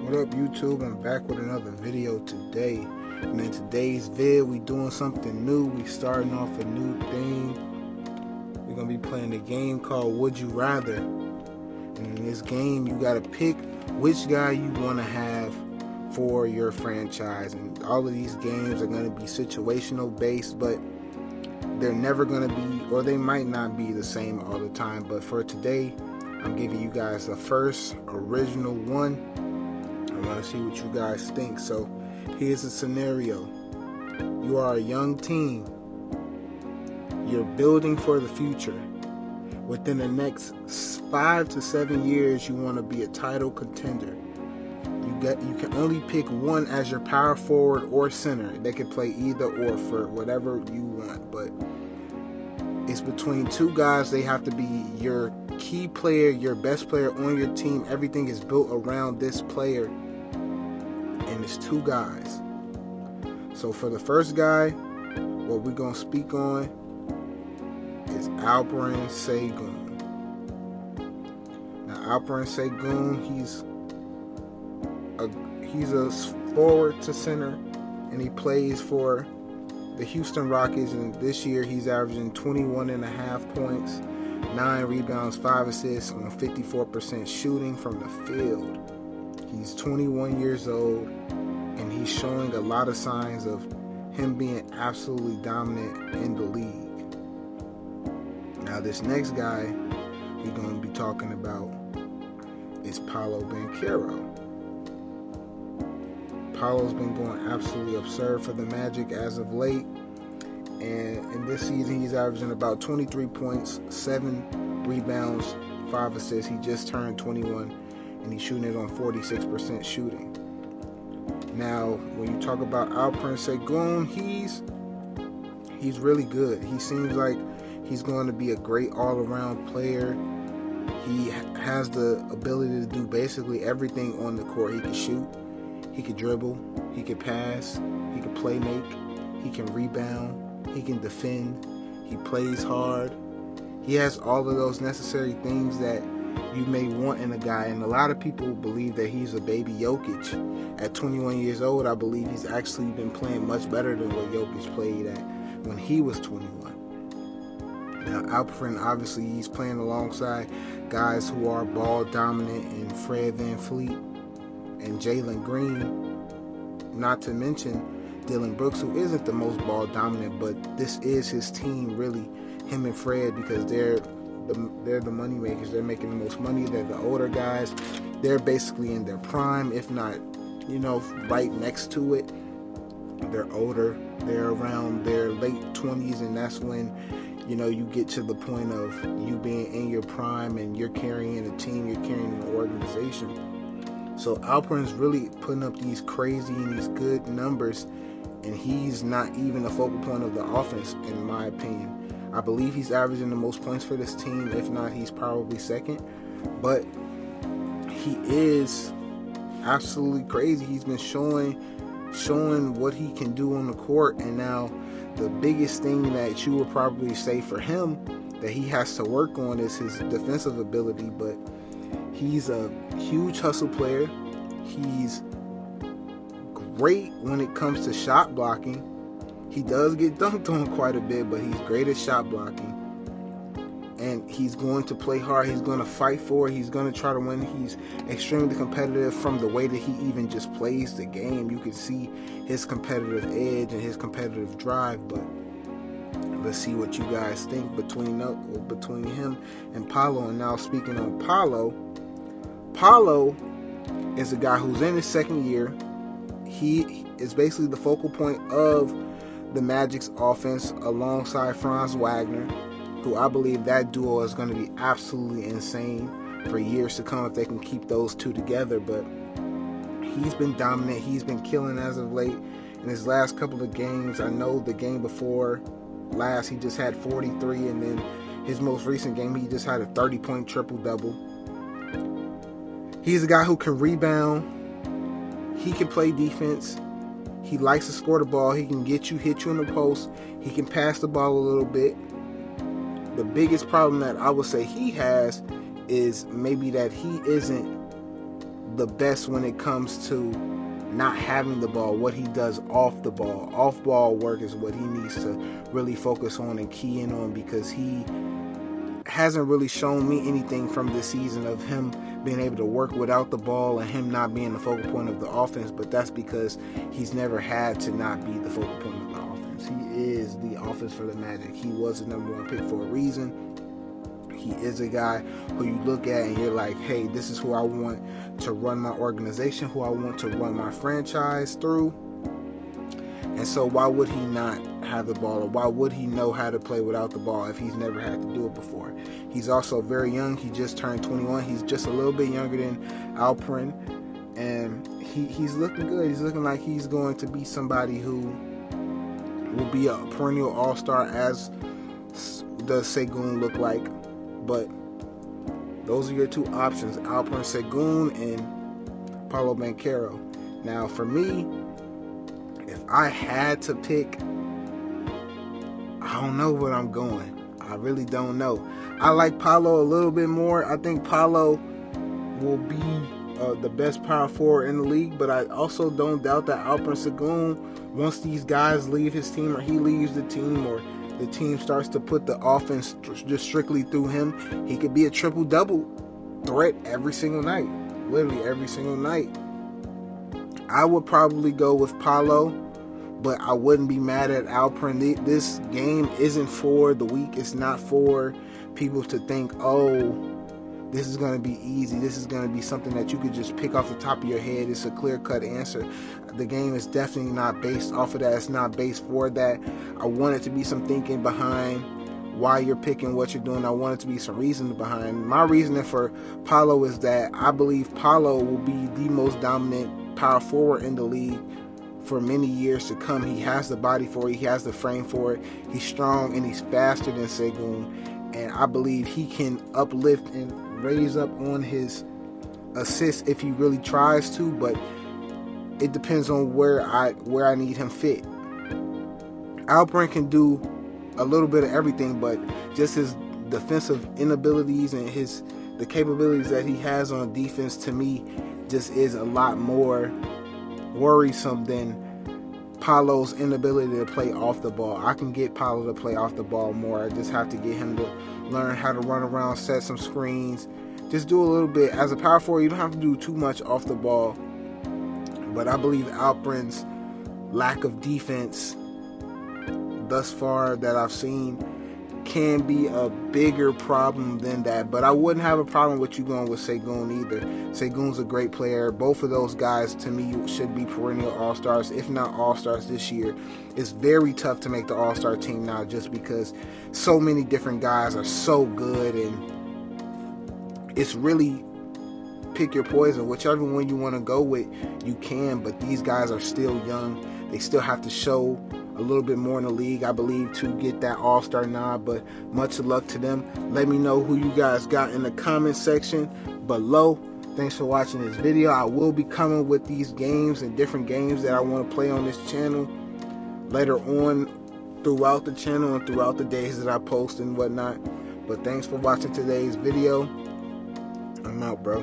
What up, YouTube? I'm back with another video today. And in today's vid, we doing something new. We starting off a new thing. We're gonna be playing a game called Would You Rather. And in this game, you gotta pick which guy you wanna have for your franchise. And all of these games are gonna be situational based, but they're never gonna be, or they might not be the same all the time. But for today, I'm giving you guys the first original one. I want to see what you guys think. So here's a scenario. You are a young team. You're building for the future. Within the next 5 to 7 years, you want to be a title contender. You can only pick one as your power forward or center. They can play either or for whatever you want, but it's between two guys. They have to be your key player, your best player on your team. Everything is built around this player, and it's two guys. So for the first guy, what we're gonna speak on is Paolo Vs Sengun. Now Paolo Vs Sengun, he's a forward to center, and he plays for the Houston Rockets, and this year he's averaging 21.5 points, 9 rebounds, 5 assists on 54% shooting from the field. He's 21 years old, and he's showing a lot of signs of him being absolutely dominant in the league. Now this next guy we're going to be talking about is Paolo Vs. Paolo's been going absolutely absurd for the Magic as of late, and in this season he's averaging about 23 points, 7 rebounds, 5 assists. He just turned 21, and he's shooting it on 46% shooting. Now, when you talk about Paolo Vs Sengun, he's really good. He seems like he's going to be a great all-around player. He has the ability to do basically everything on the court. He can shoot, he can dribble, he can pass, he can play make, he can rebound, he can defend, he plays hard. He has all of those necessary things that you may want in a guy, and a lot of people believe that he's a baby Jokic. At 21 years old, I believe he's actually been playing much better than what Jokic played at when he was 21. Now, Paolo, obviously, he's playing alongside guys who are ball dominant, and Fred VanVleet and Jalen Green, not to mention Dillon Brooks, who isn't the most ball dominant, but this is his team, really, him and Fred, because they're the money makers. They're making the most money. They're the older guys. They're basically in their prime, if not, right next to it. They're older. They're around their late 20s, and that's when you get to the point of you being in your prime, and you're carrying a team, you're carrying an organization. So Paolo's really putting up these crazy and these good numbers, and he's not even the focal point of the offense, in my opinion. I believe he's averaging the most points for this team. If not, he's probably second. But he is absolutely crazy. He's been showing what he can do on the court, and now the biggest thing that you would probably say for him that he has to work on is his defensive ability. But he's a huge hustle player. He's great when it comes to shot blocking. He does get dunked on quite a bit, but he's great at shot blocking. And he's going to play hard. He's going to fight for it. He's going to try to win. He's extremely competitive from the way that he even just plays the game. You can see his competitive edge and his competitive drive. But let's see what you guys think between him and Paolo. And now speaking on Paolo is a guy who's in his second year. He is basically the focal point of the Magic's offense alongside Franz Wagner, who I believe that duo is going to be absolutely insane for years to come if they can keep those two together. But he's been dominant. He's been killing as of late in his last couple of games. I know the game before last he just had 43, and then his most recent game he just had a 30-point triple-double. He's a guy who can rebound. He can play defense. He likes to score the ball. He can hit you in the post. He can pass the ball a little bit. The biggest problem that I would say he has is maybe that he isn't the best when it comes to not having the ball, what he does off the ball. Off ball work is what he needs to really focus on and key in on, because he hasn't really shown me anything from this season of him being able to work without the ball and him not being the focal point of the offense. But that's because he's never had to not be the focal point of the offense. He is the offense for the Magic. He was the number one pick for a reason. He is a guy who you look at and you're like, hey, this is who I want to run my organization, who I want to run my franchise through. And so why would he not have the ball, or why would he know how to play without the ball if he's never had to do it before? He's also very young. He just turned 21. He's just a little bit younger than Alperen, and he's looking good. He's looking like he's going to be somebody who will be a perennial all-star, as does Sengun look like. But those are your two options, Alperen Sengun and Paolo Banchero. Now, for me, if I had to pick, I don't know where I'm going. I really don't know. I like Paolo a little bit more. I think Paolo will be the best power forward in the league, but I also don't doubt that Alperen Sengun, once these guys leave his team, or he leaves the team, or the team starts to put the offense just strictly through him, he could be a triple-double threat every single night. Literally every single night. I would probably go with Paolo, but I wouldn't be mad at Alperen. This game isn't for the weak. It's not for people to think, oh, this is going to be easy. This is going to be something that you could just pick off the top of your head. It's a clear-cut answer. The game is definitely not based off of that. It's not based for that. I want it to be some thinking behind why you're picking what you're doing. I want it to be some reasoning behind. My reasoning for Paolo is that I believe Paolo will be the most dominant power forward in the league for many years to come. He has the body for it. He has the frame for it. He's strong and he's faster than Sengun. And I believe he can uplift and raise up on his assists if he really tries to, but it depends on where I need him fit. Alperen can do a little bit of everything, but just his defensive inabilities and the capabilities that he has on defense, to me, just is a lot more worrisome than Paolo's inability to play off the ball. I can get Paolo to play off the ball more. I just have to get him to learn how to run around, set some screens, just do a little bit. As a power forward, you don't have to do too much off the ball. But I believe Alperen's lack of defense thus far that I've seen can be a bigger problem than that. But I wouldn't have a problem with you going with Sengun either. Sengun's a great player. Both of those guys, to me, should be perennial all-stars, if not all-stars this year. It's very tough to make the all-star team now, just because so many different guys are so good, and it's really pick your poison. Whichever one you want to go with, you can, but these guys are still young. They still have to show a little bit more in the league, I believe, to get that all-star nod, but much luck to them. Let me know who you guys got in the comment section below. Thanks for watching this video. I will be coming with these games and different games that I want to play on this channel later on throughout the channel and throughout the days that I post and whatnot. But thanks for watching today's video. I'm out, bro.